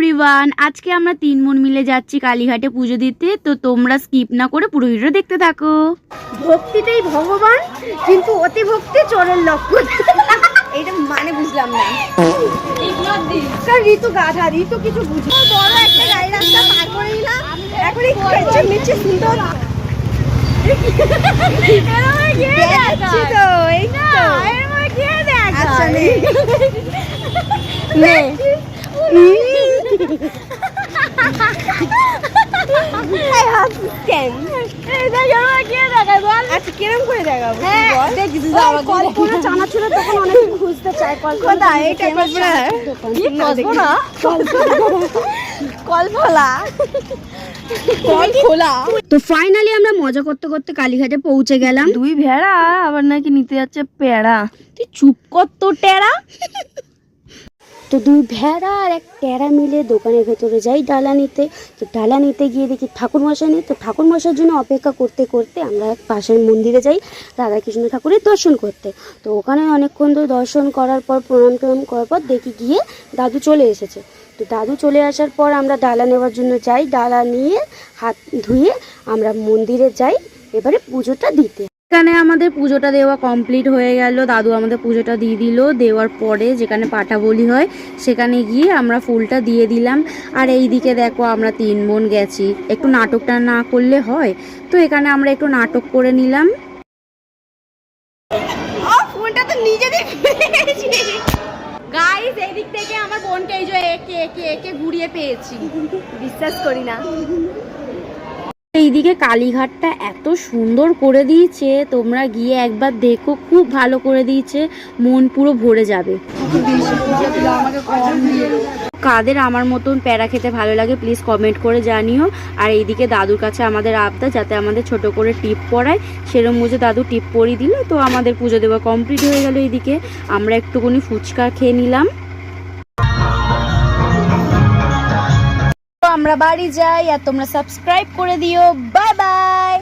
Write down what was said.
Everyone, আজকে আমরা 3 বোন মিলে যাচ্ছি কালীঘাটে পুজো দিতে। তো তোমরা স্কিপ না করে পুরো ভিডিও দেখতে থাকো। ভক্তিতেই ভগবান, কিন্তু অতি ভক্তি চোরের লক্ষণ। এইটা মানে বুঝলাম না। ঋতু গাধা, ঋতু কিছু বুঝি। বড় একটা গাড়ি রাস্তা পার করে নিলাম, এখন এই নিচে সুন্দর কিরম করে দেখাবো? চানাচুরের দোকান অনেকে খুঁজতে চায়। তো ফাইনালি আমরা মজা করতে করতে কালীঘাটে পৌঁছে গেলাম। দুই ভেড়া আবার নাকি নিতে যাচ্ছে পেড়া। তুই চুপ কর তো টেরা। তো দুই ভেড়া আর এক টেরা মিলে দোকানের ভেতরে যাই ডালা নিতে। তো ডালা নিতে গিয়ে দেখি ঠাকুরমশাই নেই। তো ঠাকুরমশাইয়ের জন্য অপেক্ষা করতে করতে আমরা এক পাশের মন্দিরে যাই রাধাকৃষ্ণ ঠাকুরের দর্শন করতে। তো ওখানে অনেকক্ষণ ধরে দর্শন করার পর প্রণাম করার পর দেখি গিয়ে দাদু চলে এসেছে। তো দাদু চলে আসার পর আমরা ডালা নেওয়ার জন্য যাই। ডালা নিয়ে হাত ধুয়ে আমরা মন্দিরে যাই এবারে পুজোটা দিতে। এখানে আমাদের পুজোটা দেওয়া কমপ্লিট হয়ে গেল। দাদু আমাদের পুজোটা দিয়ে দিল। দেওয়ার পরে যেখানে পাটা বলি হয় সেখানে গিয়ে আমরা ফুলটা দিয়ে দিলাম। আর এই দিকে দেখো আমরা 3 বোন গেছি। একটু নাটকটা না করলে হয়, তো এখানে আমরা একটু নাটক করে নিলাম। ফোনটা তো নিজে গাইস, এই দিক থেকে আমার বোনকে এই যে একে ঘুরিয়ে পেয়েছি। বিশ্বাস করি না। এইদিকে কালীঘাটটা এত সুন্দর করে দিয়েছে, তোমরা গিয়ে একবার দেখো, খুব ভালো করে দিয়েছে, মন পুরো ভরে যাবে। কাদের আমার মতন প্যারা খেতে ভালো লাগে প্লিজ কমেন্ট করে জানিও। আর এইদিকে দাদুর কাছে আমাদের আবদার যাতে আমাদের ছোট করে টিপ পরায়, সেরকম বুঝে দাদু টিপ পরিয়ে দিল। তো আমাদের পুজো দেওয়া কমপ্লিট হয়ে গেল। এইদিকে আমরা একটুখানি ফুচকা খেয়ে নিলাম। আমরা বাড়ি যাই, আর তোমরা সাবস্ক্রাইব করে দিও। Bye bye.